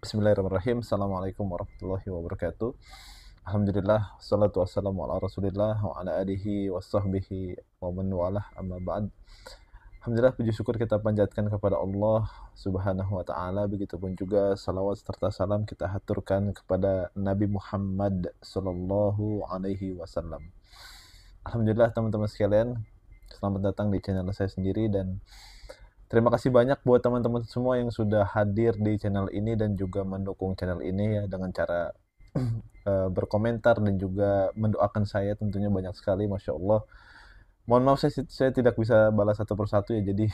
Bismillahirrahmanirrahim. Assalamualaikum warahmatullahi wabarakatuh. Alhamdulillah, salatu wassalamu ala rasulillah wa ala alihi wa sahbihi wa man walah, amma ba'd. Alhamdulillah, puji syukur kita panjatkan kepada Allah subhanahu wa ta'ala. Begitupun juga salawat serta salam kita haturkan kepada Nabi Muhammad sallallahu alaihi wasallam. Alhamdulillah teman-teman sekalian, selamat datang di channel saya sendiri, dan terima kasih banyak buat teman-teman semua yang sudah hadir di channel ini dan juga mendukung channel ini ya dengan cara berkomentar dan juga mendoakan saya tentunya banyak sekali, Masya Allah. Mohon maaf saya tidak bisa balas satu persatu ya, jadi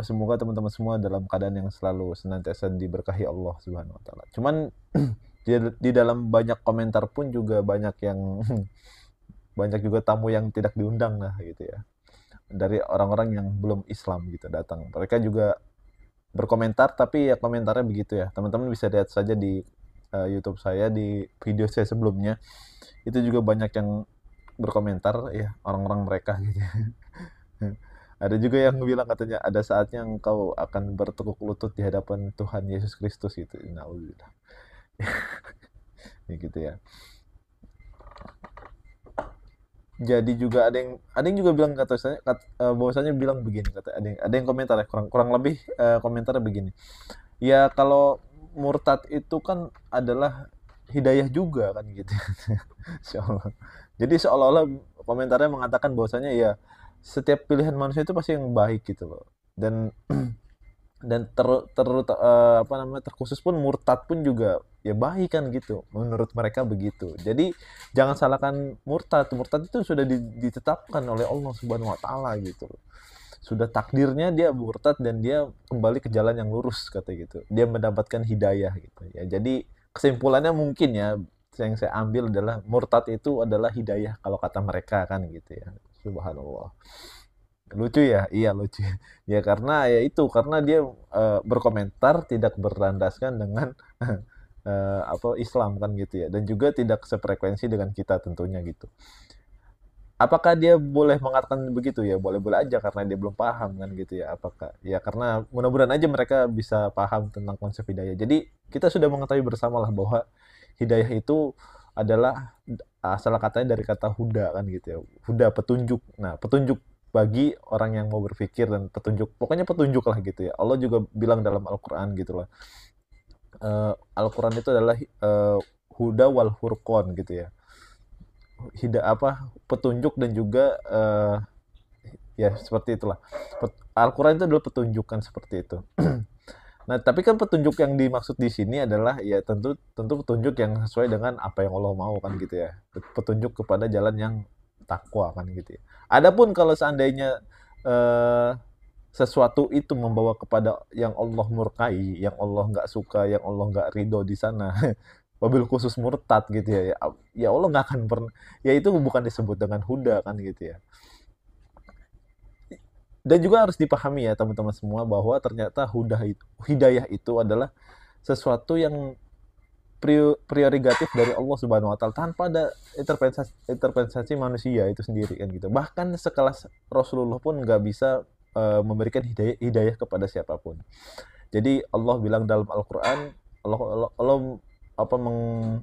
semoga teman-teman semua dalam keadaan yang selalu senantiasa diberkahi Allah Subhanahu wa taala. Cuman di dalam banyak komentar pun juga banyak yang banyak juga tamu yang tidak diundang lah gitu ya, dari orang-orang yang belum Islam gitu datang. Mereka juga berkomentar, tapi ya komentarnya begitu ya. Teman-teman bisa lihat saja di YouTube saya, di video saya sebelumnya. Itu juga banyak yang berkomentar ya, orang-orang mereka gitu. Ada juga yang bilang katanya ada saatnya engkau akan bertekuk lutut di hadapan Tuhan Yesus Kristus gitu. Nauzubillah. Ya gitu ya. Jadi juga ada yang juga bilang bahwasanya bilang begini, kata ada yang komentar ya, kurang lebih komentarnya begini. Ya kalau murtad itu kan adalah hidayah juga kan gitu. Insyaallah. Jadi seolah-olah komentarnya mengatakan bahwasanya ya setiap pilihan manusia itu pasti yang baik gitu loh. Dan dan terkhusus pun murtad pun juga ya baik kan gitu, menurut mereka begitu. Jadi jangan salahkan murtad itu sudah ditetapkan oleh Allah Subhanahu wa taala gitu, sudah takdirnya dia murtad dan dia kembali ke jalan yang lurus kata gitu, dia mendapatkan hidayah gitu ya. Jadi kesimpulannya mungkin ya yang saya ambil adalah murtad itu adalah hidayah kalau kata mereka kan gitu ya. Subhanallah. Lucu ya? Iya lucu. Ya karena ya itu, karena dia berkomentar tidak berlandaskan dengan Islam kan gitu ya, dan juga tidak sefrekuensi dengan kita tentunya gitu. Apakah dia boleh mengatakan begitu ya? Boleh-boleh aja karena dia belum paham kan gitu ya. Apakah ya karena mudah-mudahan aja mereka bisa paham tentang konsep hidayah. Jadi kita sudah mengetahui bersama lah bahwa hidayah itu adalah asal katanya dari kata huda kan gitu ya. Huda, petunjuk. Nah, petunjuk bagi orang yang mau berpikir, dan petunjuk, pokoknya petunjuk lah gitu ya. Allah juga bilang dalam Al-Qur'an gitu lah. Al-Qur'an itu adalah huda wal furqan gitu ya. Petunjuk dan juga ya seperti itulah. Al-Qur'an itu adalah petunjuk kan, seperti itu. Nah, tapi kan petunjuk yang dimaksud di sini adalah ya tentu petunjuk yang sesuai dengan apa yang Allah mau kan gitu ya. Petunjuk kepada jalan yang takwa kan gitu ya. Adapun kalau seandainya eh, sesuatu itu membawa kepada yang Allah murkai, yang Allah nggak suka, yang Allah nggak ridho di sana, wabil khusus murtad gitu ya, ya Allah nggak akan pernah, ya itu bukan disebut dengan huda kan gitu ya. Dan juga harus dipahami ya teman-teman semua bahwa ternyata hidayah itu adalah sesuatu yang prerogatif dari Allah Subhanahu wa taala, tanpa ada intervensi manusia itu sendiri kan gitu. Bahkan sekelas Rasulullah pun nggak bisa memberikan hidayah kepada siapapun. Jadi Allah bilang dalam Al-Qur'an, Allah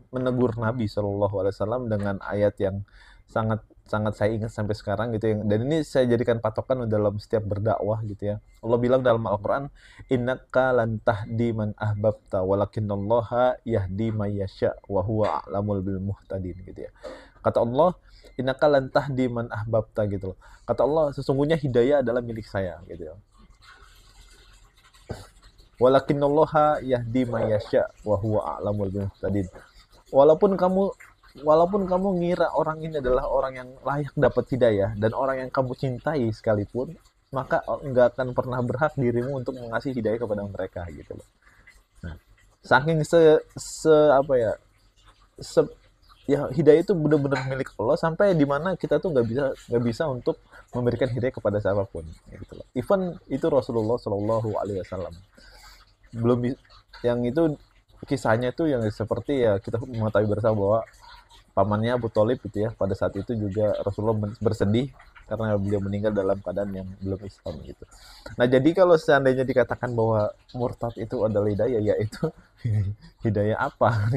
menegur Nabi Shallallahu alaihi wasallam dengan ayat yang sangat sangat saya ingat sampai sekarang gitu ya. Dan ini saya jadikan patokan dalam setiap berdakwah gitu ya. Allah bilang dalam Al-Qur'an, innaka lan tahdi man ahbabta walakinallaha yahdi may yasha wa huwa a'lamul bil muhtadin gitu ya. Kata Allah, innaka lan tahdi man ahbabta gitu loh. Kata Allah, sesungguhnya hidayah adalah milik saya gitu ya. Walakinallaha yahdi may yasha wa huwa a'lamul bil muhtadin. Walaupun kamu walaupun kamu ngira orang ini adalah orang yang layak dapat hidayah dan orang yang kamu cintai sekalipun, maka nggak akan pernah berhak dirimu untuk mengasih hidayah kepada mereka gitu loh. Nah, saking apa ya, se, ya hidayah itu benar-benar milik Allah, sampai di mana kita tuh nggak bisa untuk memberikan hidayah kepada siapapun gitu loh. Even itu Rasulullah Shallallahu Alaihi Wasallam belum, yang itu kisahnya itu yang seperti ya kita mengetahui bersama bahwa pamannya Abu Thalib gitu ya, pada saat itu juga Rasulullah bersedih karena beliau meninggal dalam keadaan yang belum Islam gitu. Nah, jadi kalau seandainya dikatakan bahwa murtad itu adalah hidayah, ya itu hidayah apa?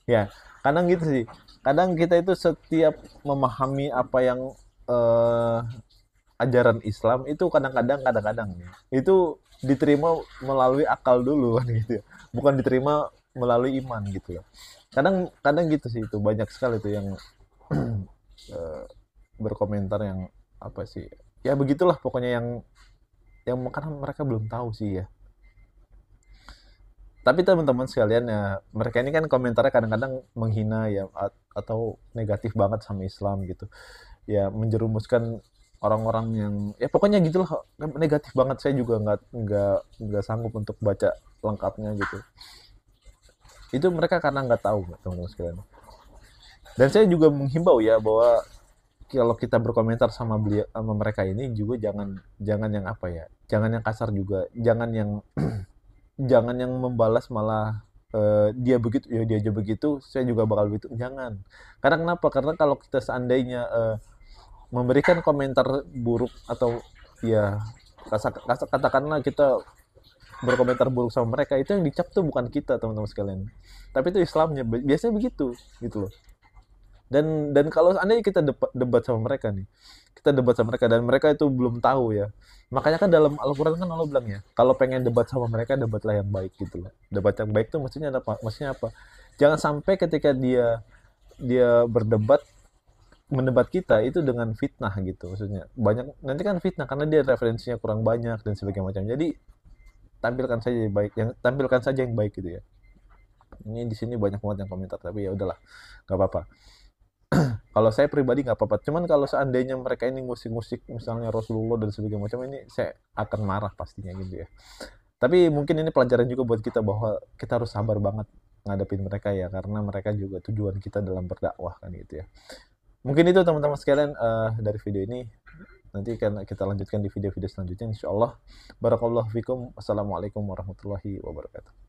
Ya, kadang gitu sih. Kadang kita itu setiap memahami apa yang eh, ajaran Islam itu kadang-kadang nih, itu diterima melalui akal dulu kan gitu ya. Bukan diterima melalui iman gitu ya. Kadang kadang gitu sih, itu banyak sekali tuh yang eh, berkomentar yang apa sih? Ya begitulah pokoknya yang karena mereka belum tahu sih ya. Tapi teman-teman sekalian ya, mereka ini kan komentarnya kadang-kadang menghina ya, atau negatif banget sama Islam gitu. Ya menjerumuskan orang-orang yang ya pokoknya gitulah, negatif banget. Saya juga nggak sanggup untuk baca lengkapnya gitu. Itu mereka karena nggak tahu, teman-teman sekalian. Dan saya juga menghimbau ya bahwa kalau kita berkomentar sama beliau, sama mereka ini juga jangan jangan yang apa ya, jangan yang kasar juga, jangan yang jangan yang membalas malah dia begitu ya dia aja begitu saya juga bakal begitu, jangan. Karena kenapa? Karena kalau kita seandainya memberikan komentar buruk atau ya katakanlah kita berkomentar buruk sama mereka, itu yang dicap tuh bukan kita, teman-teman sekalian, tapi itu Islamnya biasanya begitu gitu loh. Dan kalau seandainya kita debat sama mereka nih, kita debat sama mereka dan mereka itu belum tahu ya, makanya kan dalam Al-Quran kan Allah bilang ya, kalau pengen debat sama mereka debatlah yang baik gitu loh. Debat yang baik tuh maksudnya apa, jangan sampai ketika dia dia berdebat, mendebat kita itu dengan fitnah gitu, maksudnya banyak nanti kan fitnah karena dia referensinya kurang banyak dan sebagainya macam. Jadi tampilkan saja yang baik gitu ya. Ini di sini banyak banget yang komentar, tapi ya udahlah, nggak apa-apa. Kalau saya pribadi nggak apa-apa, cuman kalau seandainya mereka ini musik-musik misalnya Rasulullah dan sebagainya macam, ini saya akan marah pastinya gitu ya. Tapi mungkin ini pelajaran juga buat kita bahwa kita harus sabar banget ngadepin mereka ya, karena mereka juga tujuan kita dalam berdakwah kan gitu ya. Mungkin itu teman-teman sekalian dari video ini. Nanti kan kita lanjutkan di video-video selanjutnya insyaallah. Barakallahu fikum. Wassalamualaikum warahmatullahi wabarakatuh.